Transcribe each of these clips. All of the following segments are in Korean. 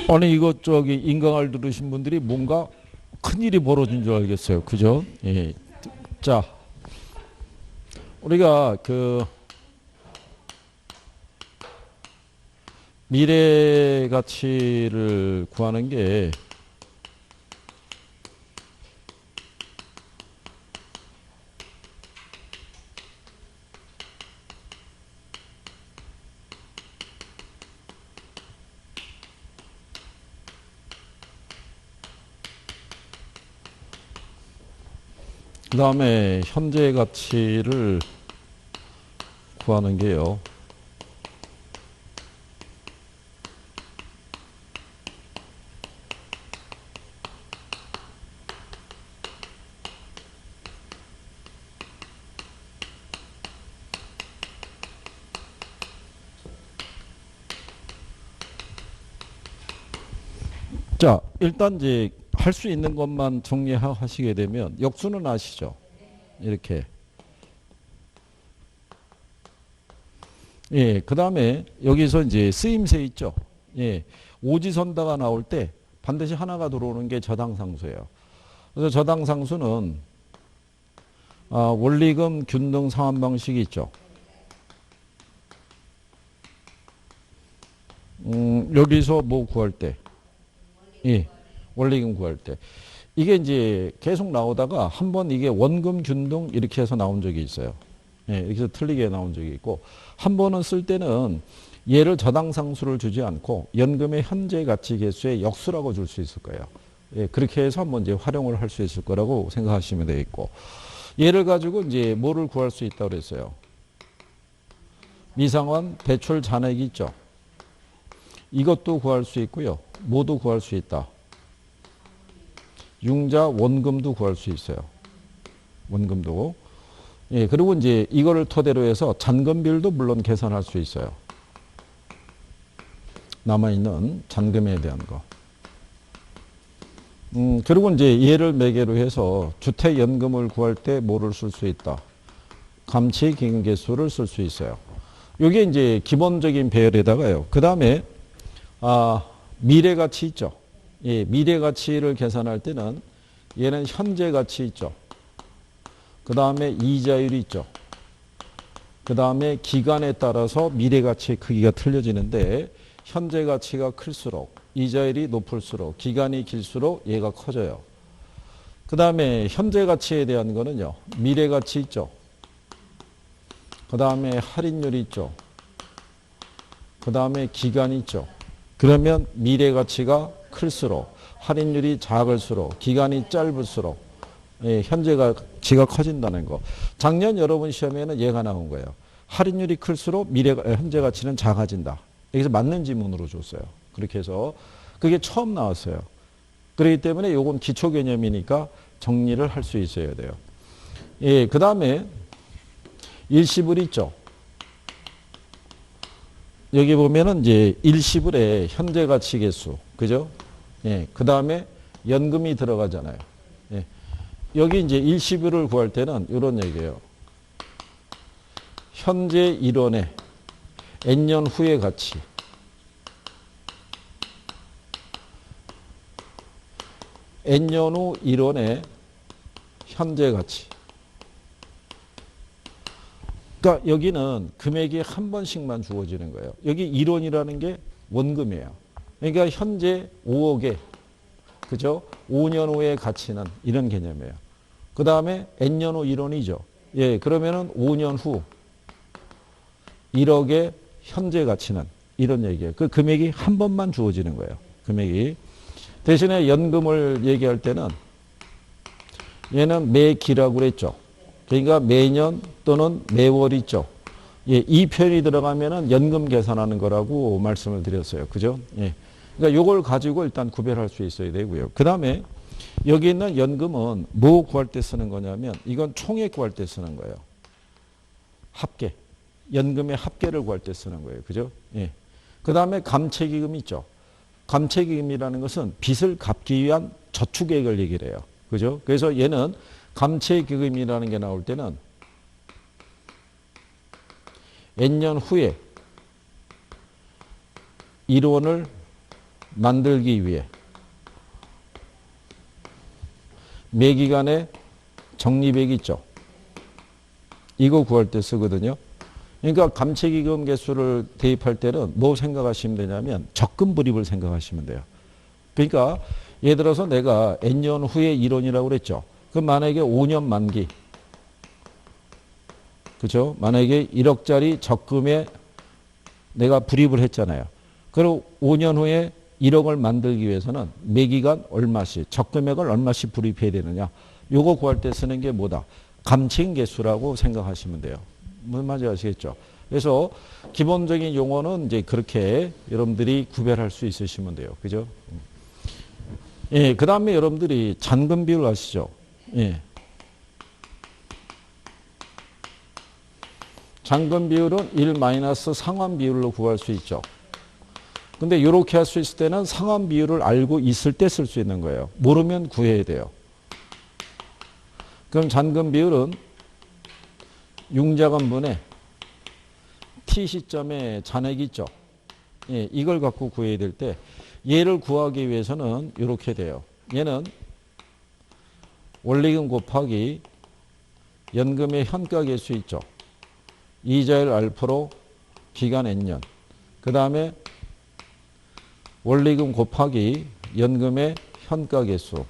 아니 이거 저기 인강을 들으신 분들이 뭔가 큰일이 벌어진 줄 알겠어요. 그죠? 예. 자, 우리가 그 미래 가치를 구하는 게 그 다음에 현재 가치를 구하는 게요. 자, 일단 이제 할 수 있는 것만 정리하시게 되면 역수는 아시죠? 이렇게. 예, 그 다음에 여기서 이제 쓰임새 있죠? 예, 오지선다가 나올 때 반드시 하나가 들어오는 게 저당상수예요. 그래서 저당상수는 원리금, 균등, 상환방식이 있죠. 여기서 뭐 구할 때? 예, 원리금 구할 때. 이게 이제 계속 나오다가 한번 이게 원금, 균등 이렇게 해서 나온 적이 있어요. 예, 이렇게 해서 틀리게 나온 적이 있고, 한 번은 쓸 때는 얘를 저당상수를 주지 않고 연금의 현재 가치 개수의 역수라고 줄 수 있을 거예요. 예, 그렇게 해서 한번 이제 활용을 할 수 있을 거라고 생각하시면 되겠고, 얘를 가지고 이제 뭐를 구할 수 있다고 그랬어요. 미상환, 대출 잔액이 있죠. 이것도 구할 수 있고요. 뭐도 구할 수 있다. 융자 원금도 구할 수 있어요. 원금도. 예, 그리고 이제 이거를 토대로 해서 잔금비율도 물론 계산할 수 있어요. 남아있는 잔금에 대한 거. 그리고 이제 얘를 매개로 해서 주택연금을 구할 때 뭐를 쓸 수 있다. 감치기금계수를 쓸 수 있어요. 이게 이제 기본적인 배열에다가요. 그 다음에 미래가치 있죠. 예, 미래가치를 계산할 때는 얘는 현재가치 있죠. 그 다음에 이자율이 있죠. 그 다음에 기간에 따라서 미래가치의 크기가 틀려지는데 현재가치가 클수록 이자율이 높을수록 기간이 길수록 얘가 커져요. 그 다음에 현재가치에 대한 거는요. 미래가치 있죠. 그 다음에 할인율이 있죠. 그 다음에 기간이 있죠. 그러면 미래가치가 클수록 할인율이 작을수록 기간이 짧을수록 현재 가치가 커진다는 거. 작년 여러분 시험에는 얘가 나온 거예요. 할인율이 클수록 현재 가치는 작아진다. 여기서 맞는 지문으로 줬어요. 그렇게 해서 그게 처음 나왔어요. 그렇기 때문에 요건 기초 개념이니까 정리를 할 수 있어야 돼요. 예, 그 다음에 일시불 있죠. 여기 보면은 이제 일시불의 현재 가치 개수. 그죠? 예, 그 다음에 연금이 들어가잖아요. 예. 여기 이제 일시불을 구할 때는 이런 얘기예요. 현재 일원의 N년 후의 가치. N년 후 일원의 현재 가치. 그러니까 여기는 금액이 한 번씩만 주어지는 거예요. 여기 1원이라는 게 원금이에요. 그러니까 현재 5억에 그죠? 5년 후의 가치는 이런 개념이에요. 그 다음에 N년 후 1원이죠. 예, 그러면은 5년 후 1억의 현재 가치는 이런 얘기예요. 그 금액이 한 번만 주어지는 거예요. 금액이. 대신에 연금을 얘기할 때는 얘는 매기라고 그랬죠. 그러니까 매년 또는 매월 있죠. 예, 이 표현이 들어가면은 연금 계산하는 거라고 말씀을 드렸어요. 그죠? 예. 그러니까 요걸 가지고 일단 구별할 수 있어야 되고요. 그 다음에 여기 있는 연금은 뭐 구할 때 쓰는 거냐면 이건 총액 구할 때 쓰는 거예요. 합계. 연금의 합계를 구할 때 쓰는 거예요. 그죠? 예. 그 다음에 감채기금 있죠. 감채기금이라는 것은 빚을 갚기 위한 저축액을 얘기를 해요. 그죠? 그래서 얘는 감채기금이라는 게 나올 때는 N년 후에 1원을 만들기 위해 매기간의 적립액 있죠. 이거 구할 때 쓰거든요. 그러니까 감채기금 개수를 대입할 때는 뭐 생각하시면 되냐면 적금 불입을 생각하시면 돼요. 그러니까 예를 들어서 내가 N년 후에 1원이라고 그랬죠. 그럼 만약에 5년 만기, 그죠? 만약에 1억짜리 적금에 내가 불입을 했잖아요. 그리고 5년 후에 1억을 만들기 위해서는 매기간 얼마씩, 적금액을 얼마씩 불입해야 되느냐. 요거 구할 때 쓰는 게 뭐다? 감채인 개수라고 생각하시면 돼요. 무슨 말인지 아시겠죠? 그래서 기본적인 용어는 이제 그렇게 여러분들이 구별할 수 있으시면 돼요. 그죠? 예, 그 다음에 여러분들이 잔금 비율 아시죠? 예. 잔금 비율은 1 마이너스 상환 비율로 구할 수 있죠. 근데 이렇게 할 수 있을 때는 상환 비율을 알고 있을 때 쓸 수 있는 거예요. 모르면 구해야 돼요. 그럼 잔금 비율은 융자금분의 t 시점에 잔액이 있죠. 예, 이걸 갖고 구해야 될 때 얘를 구하기 위해서는 이렇게 돼요. 얘는 원리금 곱하기 연금의 현가 개수 있죠. 이자율 알프로 기간 N년. 그 다음에 원리금 곱하기 연금의 현가 개수.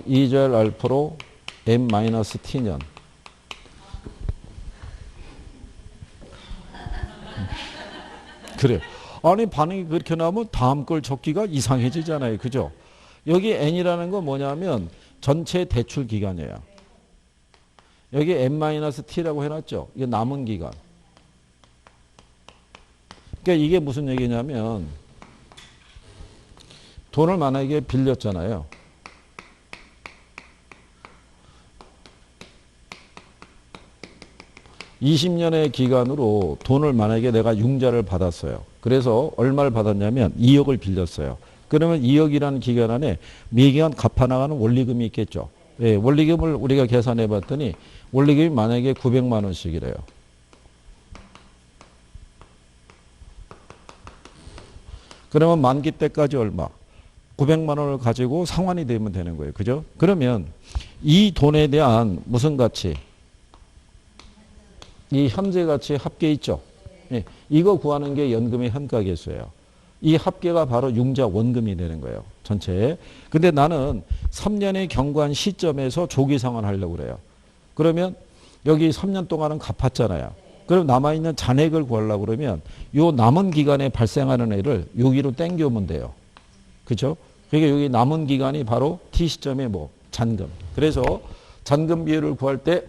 이자율 알프로 M-T년. 그래요. 아니, 반응이 그렇게 나오면 다음 걸 적기가 이상해지잖아요. 그죠? 여기 N이라는 건 뭐냐면 전체 대출 기간이에요. 여기 M-T라고 해놨죠. 이게 남은 기간. 그러니까 이게 무슨 얘기냐면 돈을 만약에 빌렸잖아요. 20년의 기간으로 돈을 만약에 내가 융자를 받았어요. 그래서 얼마를 받았냐면 2억을 빌렸어요. 그러면 2억이라는 기간 안에 매기간 갚아나가는 원리금이 있겠죠. 예, 원리금을 우리가 계산해 봤더니 원리금이 만약에 900만 원씩이래요. 그러면 만기 때까지 얼마? 900만 원을 가지고 상환이 되면 되는 거예요. 그죠? 그러면 이 돈에 대한 무슨 가치? 이 현재 가치 합계 있죠? 예, 이거 구하는 게 연금의 현가 개수예요. 이 합계가 바로 융자 원금이 되는 거예요. 전체에. 근데 나는 3년의 경과한 시점에서 조기 상환하려고 그래요. 그러면 여기 3년 동안은 갚았잖아요. 그럼 남아있는 잔액을 구하려고 그러면 요 남은 기간에 발생하는 애를 여기로 땡겨오면 돼요. 그죠? 그러니까 여기 남은 기간이 바로 T 시점에 뭐 잔금. 그래서 잔금 비율을 구할 때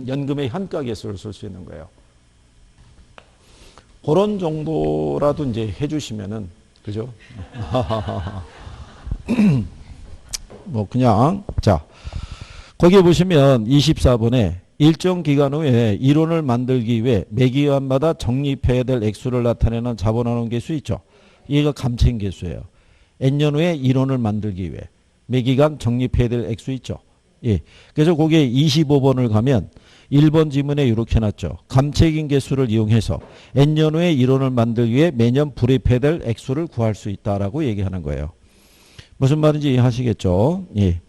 연금의 현가 개수를 쓸 수 있는 거예요. 그런 정도라도 이제 해주시면은, 그죠? 뭐, 그냥, 자, 거기에 보시면 24번에 일정 기간 후에 이론을 만들기 위해 매기간마다 적립해야 될 액수를 나타내는 자본환원 개수 있죠? 얘가 감채인 개수예요. N년 후에 이론을 만들기 위해 매기간 적립해야 될 액수 있죠? 예. 그래서 거기에 25번을 가면 1번 지문에 이렇게 놨죠. 감채긴 개수를 이용해서 N년 후에 이론을 만들기 위해 매년 불입해야 될 액수를 구할 수 있다라고 얘기하는 거예요. 무슨 말인지 이해하시겠죠? 예.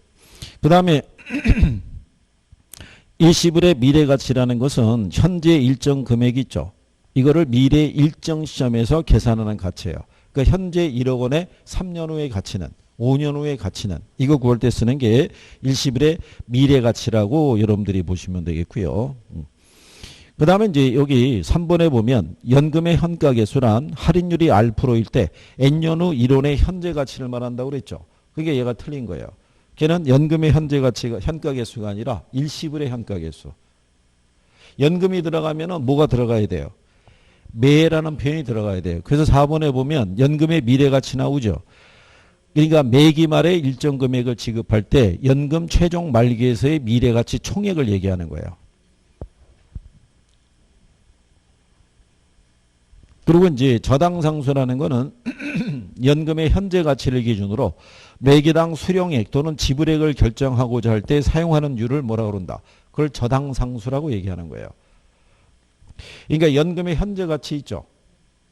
그 다음에 일시불의 미래가치라는 것은 현재 일정 금액이 있죠. 이거를 미래 일정 시점에서 계산하는 가치예요. 그러니까 현재 1억 원의 3년 후의 가치는 5년 후의 가치는 이거 구할 때 쓰는 게 일시불의 미래가치라고 여러분들이 보시면 되겠고요. 그 다음에 이제 여기 3번에 보면 연금의 현가계수란 할인율이 R'일 때 N년 후 1원의 현재 가치를 말한다고 그랬죠. 그게 얘가 틀린 거예요. 걔는 연금의 현재 가치가 현가계수가 아니라 일시불의 현가계수. 연금이 들어가면은 뭐가 들어가야 돼요? 매라는 표현이 들어가야 돼요. 그래서 4번에 보면 연금의 미래가치 나오죠. 그러니까 매기 말에 일정 금액을 지급할 때 연금 최종 말기에서의 미래가치 총액을 얘기하는 거예요. 그리고 이제 저당상수라는 거는 연금의 현재 가치를 기준으로 매기당 수령액 또는 지불액을 결정하고자 할 때 사용하는 율을 뭐라고 그런다? 그걸 저당상수라고 얘기하는 거예요. 그러니까 연금의 현재 가치 있죠.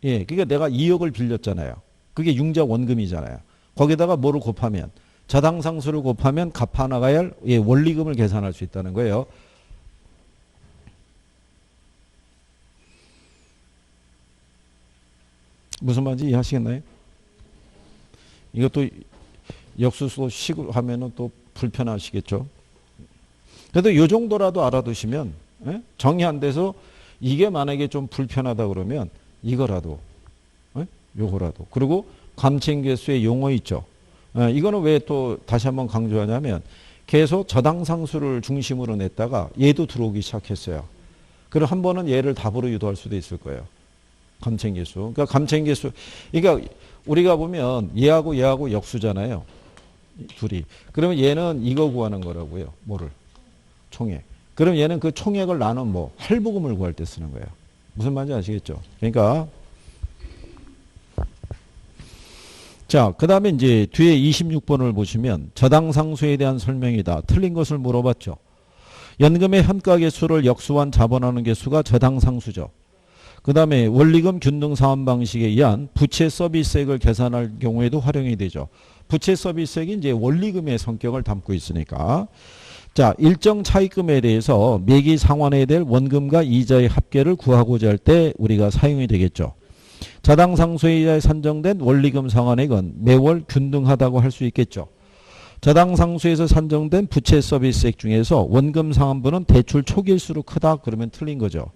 예, 그러니까 내가 2억을 빌렸잖아요. 그게 융자 원금이잖아요. 거기다가 뭐를 곱하면 저당상수를 곱하면 갚아 나가야 할 원리금을 계산할 수 있다는 거예요. 무슨 말인지 이해하시겠나요? 이것도 역수소 식으로 하면은 또 불편하시겠죠. 그래도 이 정도라도 알아두시면, 예? 정리 안 돼서 이게 만약에 좀 불편하다 그러면 이거라도, 예? 요거라도. 그리고 감층계수의 용어 있죠. 예, 이거는 왜 또 다시 한번 강조하냐면 계속 저당상수를 중심으로 냈다가 얘도 들어오기 시작했어요. 그리고 한 번은 얘를 답으로 유도할 수도 있을 거예요. 감층계수. 그러니까 감층계수. 그러니까 우리가 보면 얘하고 역수잖아요. 둘이. 그러면 얘는 이거 구하는 거라고요. 뭐를? 총액. 그럼 얘는 그 총액을 나눈 뭐 할부금을 구할 때 쓰는 거예요. 무슨 말인지 아시겠죠? 그러니까 자, 그 다음에 이제 뒤에 26번을 보시면 저당상수에 대한 설명이다. 틀린 것을 물어봤죠. 연금의 현가계수를 역수한 자본하는 계수가 저당상수죠. 그 다음에 원리금 균등 사원 방식에 의한 부채 서비스액을 계산할 경우에도 활용이 되죠. 부채 서비스액이 이제 원리금의 성격을 담고 있으니까. 자, 일정 차입금에 대해서 매기 상환해야 될 원금과 이자의 합계를 구하고자 할 때 우리가 사용이 되겠죠. 저당상수에 의해 산정된 원리금 상환액은 매월 균등하다고 할 수 있겠죠. 저당상수에서 산정된 부채 서비스액 중에서 원금 상환분은 대출 초기일수록 크다 그러면 틀린 거죠.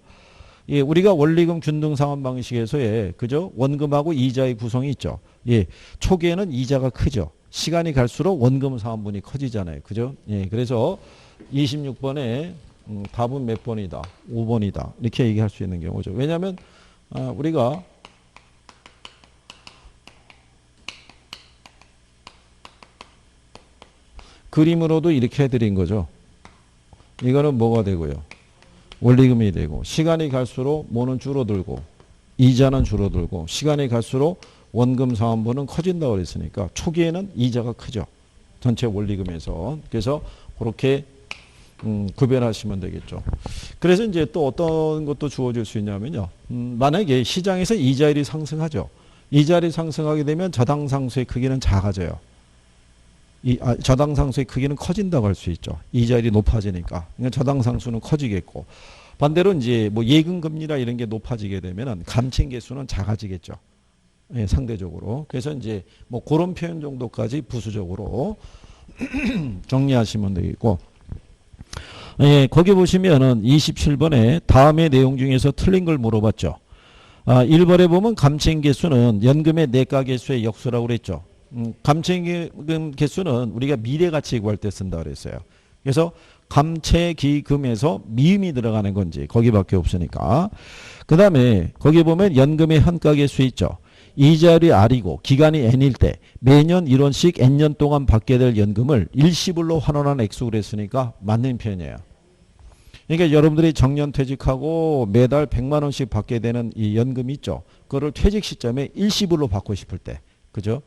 예, 우리가 원리금 균등 상환 방식에서의 그죠? 원금하고 이자의 구성이 있죠. 예, 초기에는 이자가 크죠. 시간이 갈수록 원금 상환분이 커지잖아요. 그죠? 예, 그래서 26번에 답은 몇 번이다? 5번이다. 이렇게 얘기할 수 있는 경우죠. 왜냐하면 우리가 그림으로도 이렇게 해드린 거죠. 이거는 뭐가 되고요? 원리금이 되고 시간이 갈수록 뭐는 줄어들고 이자는 줄어들고 시간이 갈수록 원금 상환분은 커진다고 그랬으니까 초기에는 이자가 크죠. 전체 원리금에서. 그래서 그렇게 구별하시면 되겠죠. 그래서 이제 또 어떤 것도 주어질 수 있냐면요. 만약에 시장에서 이자율이 상승하죠. 이자율이 상승하게 되면 저당상수의 크기는 작아져요. 저당상수의 크기는 커진다고 할 수 있죠. 이자율이 높아지니까. 그러니까 저당상수는 커지겠고. 반대로 이제 뭐 예금금리나 이런 게 높아지게 되면은 감층계수는 작아지겠죠. 예, 상대적으로. 그래서 이제 뭐 그런 표현 정도까지 부수적으로 정리하시면 되겠고. 예, 거기 보시면은 27번에 다음의 내용 중에서 틀린 걸 물어봤죠. 1번에 보면 감층계수는 연금의 내가계수의 역수라고 그랬죠. 감채기금 개수는 우리가 미래가치 구할 때 쓴다 그랬어요. 그래서 감채기금에서 미음이 들어가는 건지 거기밖에 없으니까. 그 다음에 거기 보면 연금의 현가계수 있죠. 이자율이 R이고 기간이 N일 때 매년 1원씩 N년 동안 받게 될 연금을 일시불로 환원한 액수로 했으니까 맞는 표현이에요. 그러니까 여러분들이 정년퇴직하고 매달 100만 원씩 받게 되는 이 연금 있죠. 그거를 퇴직 시점에 일시불로 받고 싶을 때. 그죠?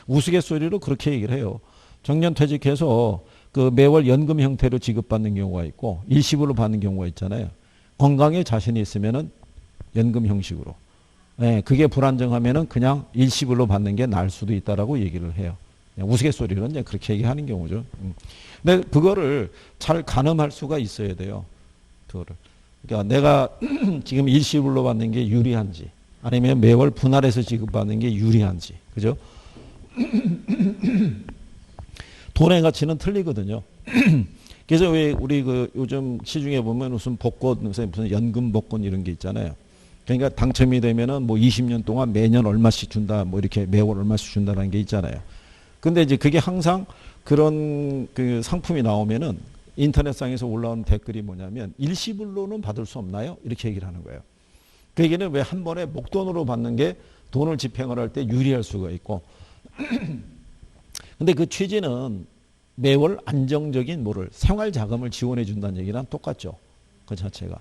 우스갯소리로 그렇게 얘기를 해요. 정년퇴직해서 그 매월 연금 형태로 지급받는 경우가 있고 일시불로 받는 경우가 있잖아요. 건강에 자신이 있으면은 연금 형식으로. 예, 그게 불안정하면은 그냥 일시불로 받는 게 나을 수도 있다라고 얘기를 해요. 우스갯소리로 이제 그렇게 얘기하는 경우죠. 근데 그거를 잘 가늠할 수가 있어야 돼요. 그거를. 그러니까 내가 지금 일시불로 받는 게 유리한지 아니면 매월 분할해서 지급받는 게 유리한지. 그죠? 돈의 가치는 틀리거든요. 그래서 왜 우리 그 요즘 시중에 보면 무슨 복권, 무슨 연금 복권 이런 게 있잖아요. 그러니까 당첨이 되면은 뭐 20년 동안 매년 얼마씩 준다, 뭐 이렇게 매월 얼마씩 준다는 게 있잖아요. 근데 이제 그게 항상 그런 그 상품이 나오면은 인터넷상에서 올라오는 댓글이 뭐냐면 일시불로는 받을 수 없나요? 이렇게 얘기를 하는 거예요. 그 얘기는 왜 한 번에 목돈으로 받는 게 돈을 집행을 할 때 유리할 수가 있고 근데 그 취지는 매월 안정적인 뭐를 생활 자금을 지원해 준다는 얘기랑 똑같죠. 그 자체가.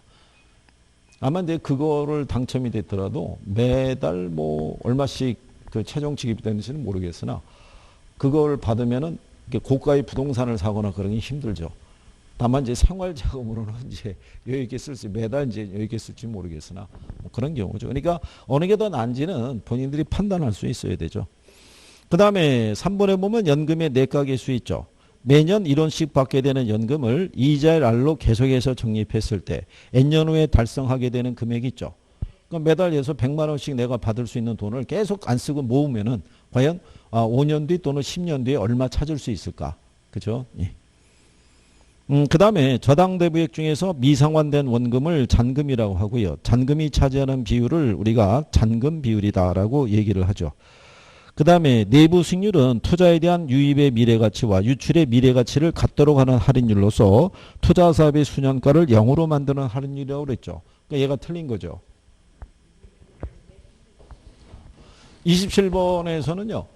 아마 근데 그거를 당첨이 됐더라도 매달 뭐 얼마씩 그 최종 지급이 되는지는 모르겠으나 그걸 받으면은 고가의 부동산을 사거나 그러기 힘들죠. 다만 이제 생활자금으로는 이제 여유 있게 쓸지 매달 이제 여유 있게 쓸지 모르겠으나 뭐 그런 경우죠. 그러니까 어느 게 더 나은지는 본인들이 판단할 수 있어야 되죠. 그 다음에 3번에 보면 연금의 내각계수 있죠. 매년 1원씩 받게 되는 연금을 이자의 날로 계속해서 적립했을 때 N년 후에 달성하게 되는 금액이 있죠. 그러니까 매달 예서 100만 원씩 내가 받을 수 있는 돈을 계속 안 쓰고 모으면은 과연 5년 뒤 또는 10년 뒤에 얼마 찾을 수 있을까? 그죠? 예. 그 다음에 저당대부액 중에서 미상환된 원금을 잔금이라고 하고요. 잔금이 차지하는 비율을 우리가 잔금 비율이다라고 얘기를 하죠. 그 다음에 내부 수익률은 투자에 대한 유입의 미래가치와 유출의 미래가치를 갖도록 하는 할인율로서 투자사업의 수년가를 0으로 만드는 할인율이라고 그랬죠. 그러니까 얘가 틀린 거죠. 27번에서는요.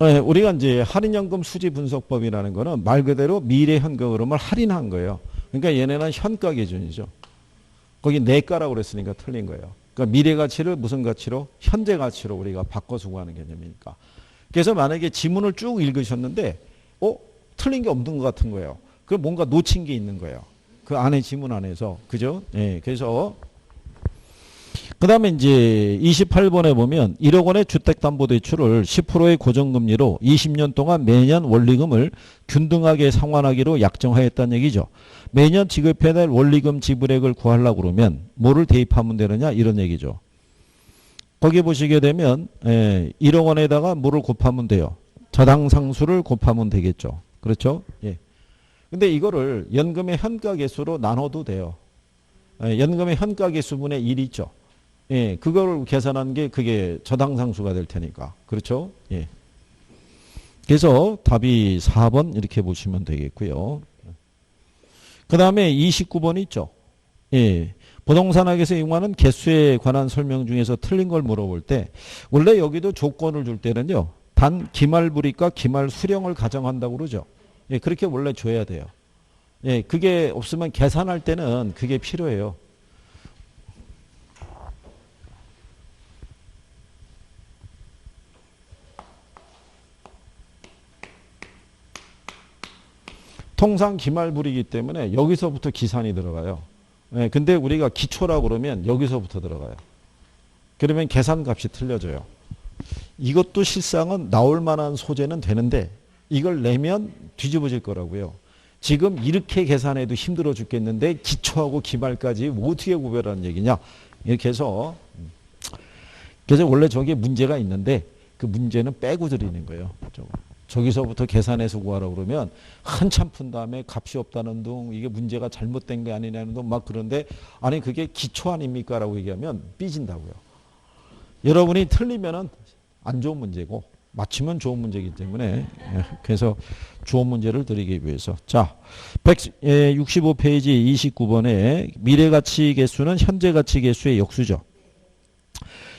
네, 우리가 이제 할인연금 수지 분석법이라는 거는 말 그대로 미래 현금 흐름을 할인한 거예요. 그러니까 얘네는 현가 기준이죠. 거기 내가라고 그랬으니까 틀린 거예요. 그러니까 미래 가치를 무슨 가치로? 현재 가치로 우리가 바꿔서 구하는 개념이니까. 그래서 만약에 지문을 쭉 읽으셨는데 틀린 게 없는 것 같은 거예요. 그럼 뭔가 놓친 게 있는 거예요. 그 안에 지문 안에서. 그죠? 예. 그래서 그 다음에 이제 28번에 보면 1억 원의 주택담보대출을 10%의 고정금리로 20년 동안 매년 원리금을 균등하게 상환하기로 약정하였다는 얘기죠. 매년 지급해야 될 원리금 지불액을 구하려고 그러면 뭐를 대입하면 되느냐 이런 얘기죠. 거기 보시게 되면 1억 원에다가 뭐를 곱하면 돼요. 저당상수를 곱하면 되겠죠. 그렇죠? 예. 근데 이거를 연금의 현가계수로 나눠도 돼요. 연금의 현가계수분의 1이 있죠. 예, 그걸 계산한 게 그게 저당상수가 될 테니까. 그렇죠? 예. 그래서 답이 4번 이렇게 보시면 되겠고요. 그 다음에 29번 있죠. 예. 부동산학에서 이용하는 개수에 관한 설명 중에서 틀린 걸 물어볼 때 원래 여기도 조건을 줄 때는요. 단 기말불입과 기말수령을 가정한다고 그러죠. 예, 그렇게 원래 줘야 돼요. 예, 그게 없으면 계산할 때는 그게 필요해요. 통상 기말불이기 때문에 여기서부터 기산이 들어가요. 예, 근데 우리가 기초라고 그러면 여기서부터 들어가요. 그러면 계산값이 틀려져요. 이것도 실상은 나올 만한 소재는 되는데 이걸 내면 뒤집어질 거라고요. 지금 이렇게 계산해도 힘들어 죽겠는데 기초하고 기말까지 어떻게 구별하는 얘기냐. 이렇게 해서 그래서 원래 저게 문제가 있는데 그 문제는 빼고 드리는 거예요. 저기서부터 계산해서 구하라고 그러면 한참 푼 다음에 값이 없다는 둥 이게 문제가 잘못된 게 아니냐는 둥 막 그런데 아니 그게 기초 아닙니까? 라고 얘기하면 삐진다고요. 여러분이 틀리면은 안 좋은 문제고 맞추면 좋은 문제이기 때문에 그래서 좋은 문제를 드리기 위해서 자 165페이지 29번에 미래가치 계수는 현재가치 계수의 역수죠.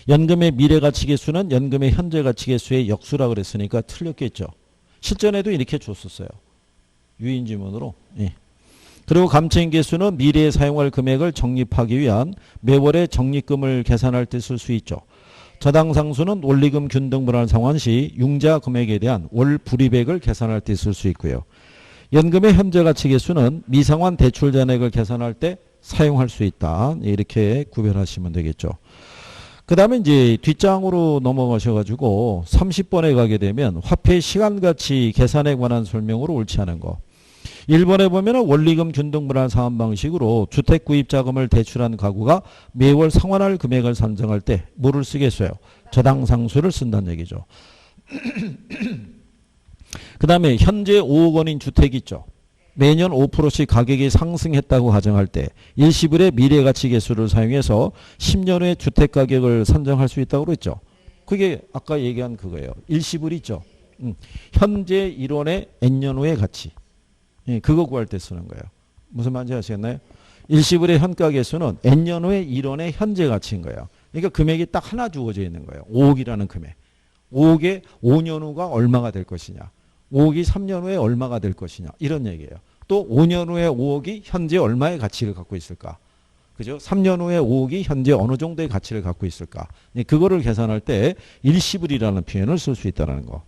연금의 미래가치 계수는 연금의 현재가치 계수의 역수라 그랬으니까 틀렸겠죠. 실전에도 이렇게 줬었어요. 유인지문으로. 예. 그리고 감채인 계수는 미래에 사용할 금액을 적립하기 위한 매월의 적립금을 계산할 때 쓸 수 있죠. 저당상수는 원리금 균등 불안 상환 시 융자 금액에 대한 월 불입액을 계산할 때 쓸 수 있고요. 연금의 현재가치 계수는 미상환 대출 잔액을 계산할 때 사용할 수 있다. 이렇게 구별하시면 되겠죠. 그 다음에 이제 뒷장으로 넘어가셔가지고 30번에 가게 되면 화폐 시간가치 계산에 관한 설명으로 옳지 않은 거. 1번에 보면 원리금 균등 불안 상환 방식으로 주택 구입 자금을 대출한 가구가 매월 상환할 금액을 산정할 때 뭐를 쓰겠어요? 저당상수를 쓴다는 얘기죠. 그 다음에 현재 5억 원인 주택이 있죠. 매년 5%씩 가격이 상승했다고 가정할 때 일시불의 미래가치 계수를 사용해서 10년 후에 주택가격을 산정할 수 있다고 그랬죠. 그게 아까 얘기한 그거예요. 일시불 있죠. 현재 1원의 N년 후의 가치. 예, 그거 구할 때 쓰는 거예요. 무슨 말인지 아시겠나요? 일시불의 현가 계수는 N년 후에 1원의 현재 가치인 거예요. 그러니까 금액이 딱 하나 주어져 있는 거예요. 5억이라는 금액. 5억에 5년 후가 얼마가 될 것이냐. 5억이 3년 후에 얼마가 될 것이냐. 이런 얘기예요. 또 5년 후에 5억이 현재 얼마의 가치를 갖고 있을까? 그죠? 3년 후에 5억이 현재 어느 정도의 가치를 갖고 있을까? 그거를 계산할 때 일시불이라는 표현을 쓸 수 있다는 거.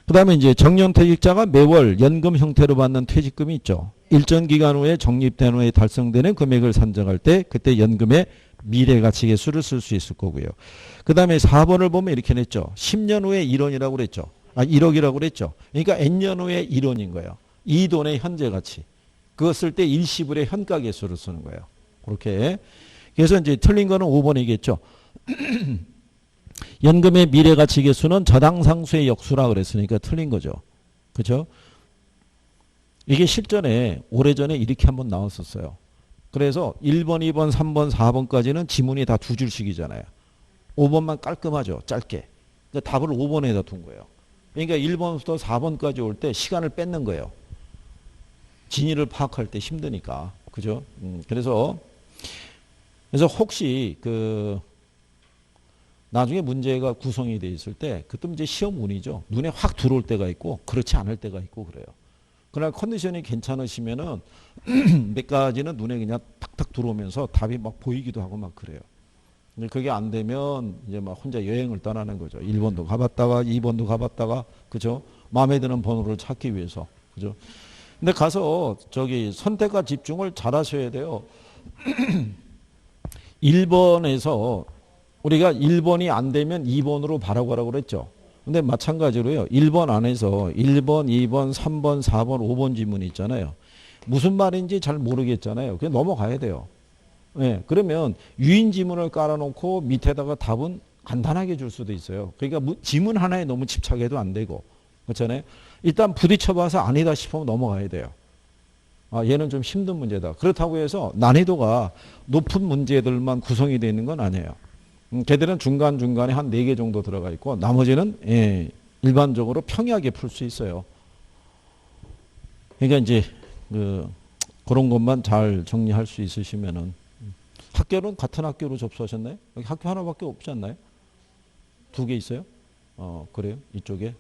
그 다음에 이제 정년퇴직자가 매월 연금 형태로 받는 퇴직금이 있죠. 일정 기간 후에 적립된 후에 달성되는 금액을 산정할 때 그때 연금의 미래가치 계수를 쓸 수 있을 거고요. 그 다음에 4번을 보면 이렇게 냈죠. 10년 후에 1원이라고 그랬죠. 1억이라고 그랬죠. 그러니까 N년 후에 1원인 거예요. 이 돈의 현재 가치. 그거 쓸 때 일시불의 현가 계수를 쓰는 거예요. 그렇게. 그래서 이제 틀린 거는 5번이겠죠. 연금의 미래가치 계수는 저당상수의 역수라 그랬으니까 틀린 거죠. 그렇죠? 이게 실전에 오래전에 이렇게 한번 나왔었어요. 그래서 1번, 2번, 3번, 4번까지는 지문이 다 두 줄씩이잖아요. 5번만 깔끔하죠. 짧게. 그러니까 답을 5번에다 둔 거예요. 그러니까 1번부터 4번까지 올 때 시간을 뺏는 거예요. 진위를 파악할 때 힘드니까. 그죠? 그래서 혹시 나중에 문제가 구성이 돼 있을 때 그때 이제 시험 운이죠. 눈에 확 들어올 때가 있고 그렇지 않을 때가 있고 그래요. 그러나 컨디션이 괜찮으시면은 몇 가지는 눈에 그냥 탁탁 들어오면서 답이 막 보이기도 하고 막 그래요. 근데 그게 안 되면 이제 막 혼자 여행을 떠나는 거죠. 1번도 가봤다가 2번도 가봤다가 그죠? 마음에 드는 번호를 찾기 위해서. 그죠? 근데 가서 선택과 집중을 잘 하셔야 돼요. 1번에서 우리가 1번이 안 되면 2번으로 바라고 가라고 그랬죠. 근데 마찬가지로요. 1번 안에서 1번, 2번, 3번, 4번, 5번 지문이 있잖아요. 무슨 말인지 잘 모르겠잖아요. 그냥 넘어가야 돼요. 네, 그러면 유인 지문을 깔아놓고 밑에다가 답은 간단하게 줄 수도 있어요. 그러니까 지문 하나에 너무 집착해도 안 되고. 그렇잖아요. 일단 부딪혀봐서 아니다 싶으면 넘어가야 돼요. 얘는 좀 힘든 문제다. 그렇다고 해서 난이도가 높은 문제들만 구성이 되어 있는 건 아니에요. 걔들은 중간중간에 한 4개 정도 들어가 있고 나머지는 일반적으로 평이하게 풀 수 있어요. 그러니까 이제 그런 것만 잘 정리할 수 있으시면은 학교는 같은 학교로 접수하셨나요? 여기 학교 하나밖에 없지 않나요? 2개 있어요? 그래요? 이쪽에?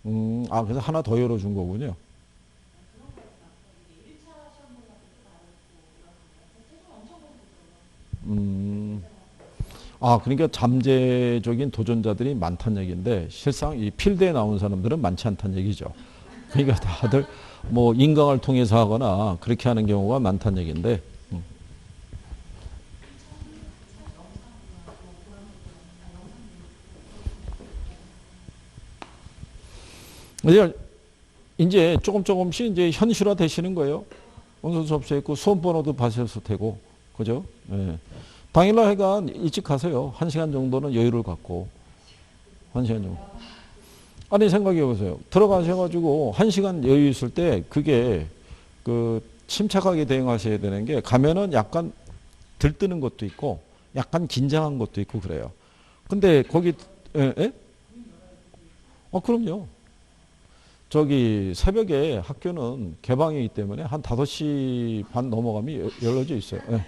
그래서 하나 더 열어준 거군요. 그러니까 잠재적인 도전자들이 많다는 얘기인데 실상 이 필드에 나온 사람들은 많지 않다는 얘기죠. 그러니까 다들 뭐 인강을 통해서 하거나 그렇게 하는 경우가 많다는 얘기인데 이제 조금씩 이제 현실화 되시는 거예요. 원서 접수했고 수험번호도 받으셨을 테고 그죠? 예. 당일날 해간 일찍 가세요. 1시간 정도는 여유를 갖고. 1시간 정도. 아니 생각해 보세요. 들어가셔가지고 1시간 여유 있을 때 그게 침착하게 대응하셔야 되는 게 가면은 약간 들뜨는 것도 있고 약간 긴장한 것도 있고 그래요. 근데 거기 그럼요. 새벽에 학교는 개방이기 때문에 한 5시 반 넘어가면 열려져 있어요. 예.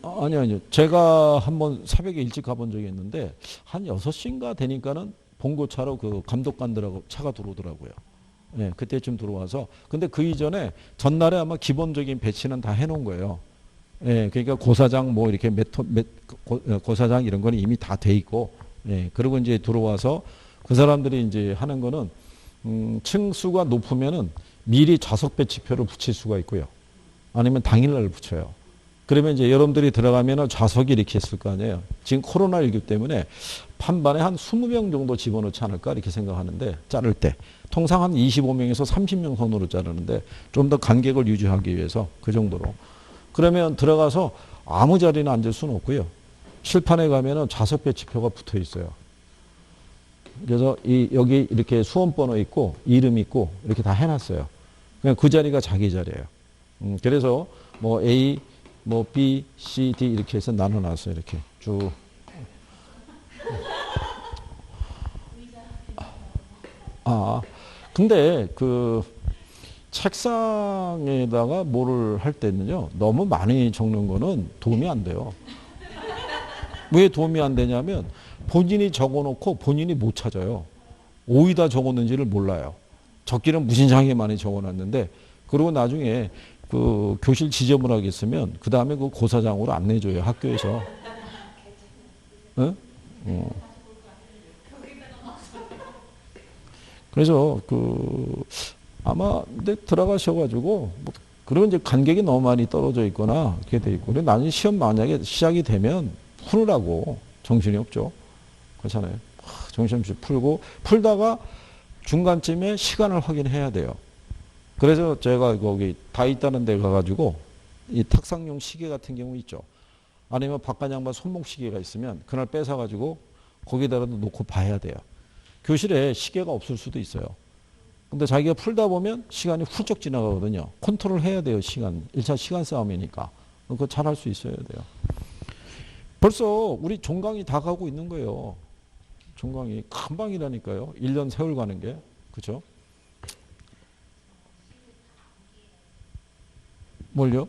아니요. 제가 한번 새벽에 일찍 가본 적이 있는데 한 6시인가 되니까는 봉고차로 감독관들하고 차가 들어오더라고요. 예, 그때쯤 들어와서. 근데 그 이전에 전날에 아마 기본적인 배치는 다 해놓은 거예요. 예, 그러니까 고사장 뭐 이렇게 고사장 이런 거는 이미 다 돼 있고, 예, 그리고 이제 들어와서 그 사람들이 이제 하는 거는, 층수가 높으면은 미리 좌석 배치표를 붙일 수가 있고요. 아니면 당일날 붙여요. 그러면 이제 여러분들이 들어가면은 좌석이 이렇게 있을 거 아니에요. 지금 코로나19 때문에 판반에 한 20명 정도 집어넣지 않을까 이렇게 생각하는데 자를 때. 통상 한 25명에서 30명 선으로 자르는데 좀 더 간격을 유지하기 위해서 그 정도로. 그러면 들어가서 아무 자리나 앉을 수는 없고요. 실판에 가면은 좌석 배치표가 붙어 있어요. 그래서 여기 이렇게 수험번호 있고 이름 있고 이렇게 다 해놨어요. 그냥 그 자리가 자기 자리예요. 그래서 뭐 A, 뭐 B, C, D 이렇게 해서 나눠놨어요. 이렇게 쭉. 근데 책상에다가 뭐를 할 때는요, 너무 많이 적는 거는 도움이 안 돼요. 왜 도움이 안 되냐면 본인이 적어놓고 본인이 못 찾아요. 어디다 적었는지를 몰라요. 적기는 무진장하게 많이 적어놨는데 그리고 나중에 그 교실 지저분하게 있으면 그 다음에 그 고사장으로 안 내줘요. 학교에서. 어? 그래서 그 아마 근데 들어가셔가지고 뭐 그리고 이제 간격이 너무 많이 떨어져 있거나 그렇게 돼 있고 근데 나중에 시험 만약에 시작이 되면 푸느라고 정신이 없죠. 그렇잖아요. 정신없이 풀고 풀다가 중간쯤에 시간을 확인해야 돼요. 그래서 제가 거기 다 있다는 데 가가지고 이 탁상용 시계 같은 경우 있죠. 아니면 바깥 양반 손목 시계가 있으면 그날 뺏어가지고 거기다가도 놓고 봐야 돼요. 교실에 시계가 없을 수도 있어요. 근데 자기가 풀다 보면 시간이 훌쩍 지나가거든요. 컨트롤 해야 돼요. 시간. 1차 시간 싸움이니까. 그거 잘 할 수 있어야 돼요. 벌써 우리 종강이 다 가고 있는 거예요. 종강이 금방이라니까요. 1년 세월 가는 게. 그죠? 뭘요?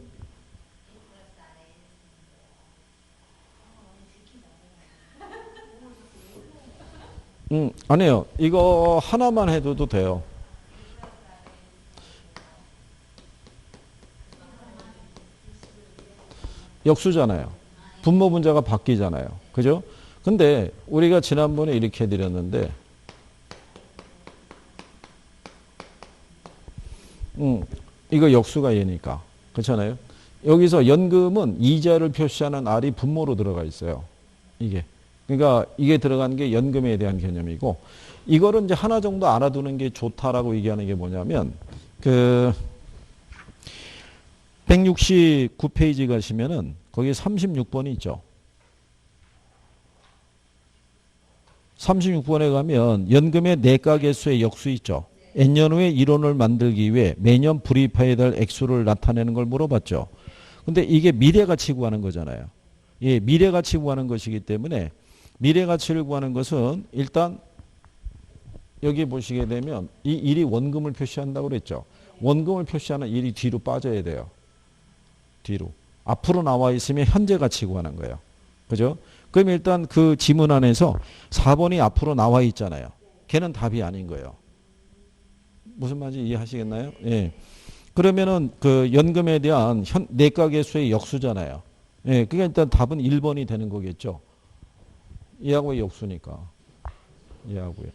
아니에요. 이거 하나만 해도 돼요. 역수잖아요. 분모 분자가 바뀌잖아요. 그죠? 근데 우리가 지난번에 이렇게 해드렸는데 이거 역수가 얘니까. 그렇잖아요. 여기서 연금은 이자를 표시하는 R이 분모로 들어가 있어요. 이게. 그러니까 이게 들어간 게 연금에 대한 개념이고 이거를 이제 하나 정도 알아두는 게 좋다라고 얘기하는 게 뭐냐면 그 169페이지 가시면은 거기 36번이 있죠. 36번에 가면 연금의 내가 개수의 역수 있죠. N년 후에 이론을 만들기 위해 매년 불입해야 될 액수를 나타내는 걸 물어봤죠. 근데 이게 미래가치 구하는 거잖아요. 예, 미래가치 구하는 것이기 때문에 미래가치를 구하는 것은 일단 여기 보시게 되면 이 일이 원금을 표시한다고 그랬죠. 원금을 표시하는 일이 뒤로 빠져야 돼요. 뒤로. 앞으로 나와 있으면 현재 가치 구하는 거예요. 그죠? 그럼 일단 그 지문 안에서 4번이 앞으로 나와 있잖아요. 걔는 답이 아닌 거예요. 무슨 말인지 이해하시겠나요? 예. 그러면은 그 연금에 대한 내가 개수의 역수잖아요. 예. 그러니까 일단 답은 1번이 되는 거겠죠. 얘하고 역수니까. 얘하고요.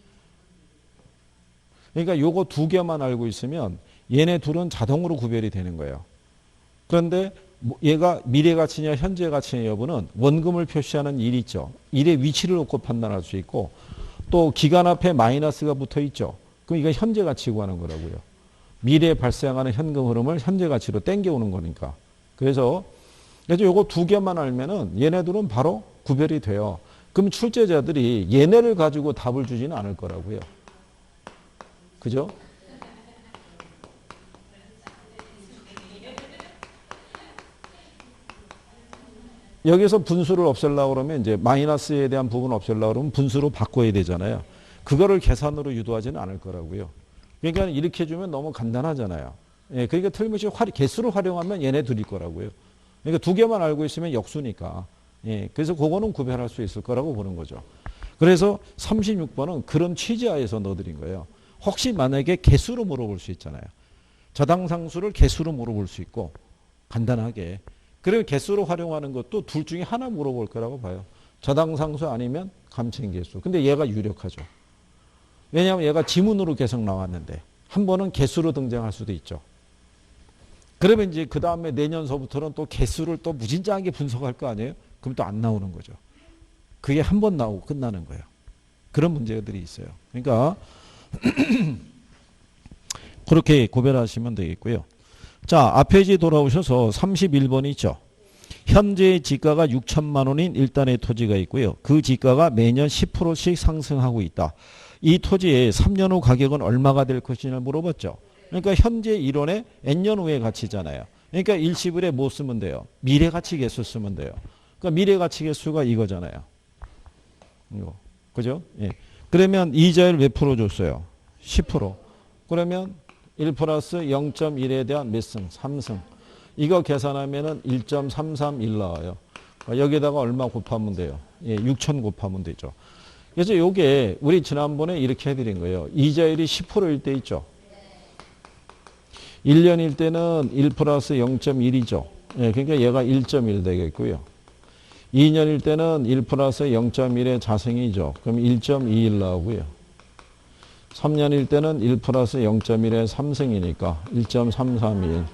그러니까 요거 두 개만 알고 있으면 얘네 둘은 자동으로 구별이 되는 거예요. 그런데 얘가 미래 가치냐 현재 가치냐 여부는 원금을 표시하는 일이 있죠. 일의 위치를 놓고 판단할 수 있고 또 기간 앞에 마이너스가 붙어 있죠. 그럼 이건 현재 가치 구하는 거라고요. 미래에 발생하는 현금 흐름을 현재 가치로 땡겨오는 거니까. 그래서 요거 두 개만 알면은 얘네들은 바로 구별이 돼요. 그럼 출제자들이 얘네를 가지고 답을 주지는 않을 거라고요. 그죠? 여기서 분수를 없애려고 그러면 이제 마이너스에 대한 부분을 없애려고 그러면 분수로 바꿔야 되잖아요. 그거를 계산으로 유도하지는 않을 거라고요. 그러니까 이렇게 해주면 너무 간단하잖아요. 예, 그러니까 틀림없이 개수를 활용하면 얘네 둘일 거라고요. 그러니까 두 개만 알고 있으면 역수니까. 예, 그래서 그거는 구별할 수 있을 거라고 보는 거죠. 그래서 36번은 그런 취지하에서 넣어드린 거예요. 혹시 만약에 개수로 물어볼 수 있잖아요. 저당상수를 개수로 물어볼 수 있고 간단하게. 그리고 개수로 활용하는 것도 둘 중에 하나 물어볼 거라고 봐요. 저당상수 아니면 감층계수. 근데 얘가 유력하죠. 왜냐하면 얘가 지문으로 계속 나왔는데 한 번은 개수로 등장할 수도 있죠. 그러면 이제 그 다음에 내년서부터는 또 개수를 또 무진장하게 분석할 거 아니에요? 그럼 또 안 나오는 거죠. 그게 한 번 나오고 끝나는 거예요. 그런 문제들이 있어요. 그러니까 그렇게 구별하시면 되겠고요. 자, 앞페이지 돌아오셔서 31번이 있죠. 현재의 지가가 6천만 원인 일단의 토지가 있고요. 그 지가가 매년 10%씩 상승하고 있다. 이 토지의 3년 후 가격은 얼마가 될 것이냐 물어봤죠. 그러니까 현재 이론의 N년 후의 가치잖아요. 그러니까 일시불에 뭐 쓰면 돼요? 미래가치 개수 쓰면 돼요. 그러니까 미래가치 개수가 이거잖아요. 이거. 그죠? 예. 그러면 이자율 몇 프로 줬어요? 10%. 그러면 1 플러스 0.1에 대한 몇 승? 3승. 이거 계산하면은 1.331 나와요. 여기다가 얼마 곱하면 돼요? 예, 6천 곱하면 되죠. 그래서 요게 우리 지난번에 이렇게 해드린 거예요. 이자율이 10%일 때 있죠. 1년일 때는 1 플러스 0.1이죠. 예, 그러니까 얘가 1.1 되겠고요. 2년일 때는 1 플러스 0.1의 자생이죠. 그럼 1.21 나오고요. 3년일 때는 1 플러스 0.1의 3승이니까 1.331.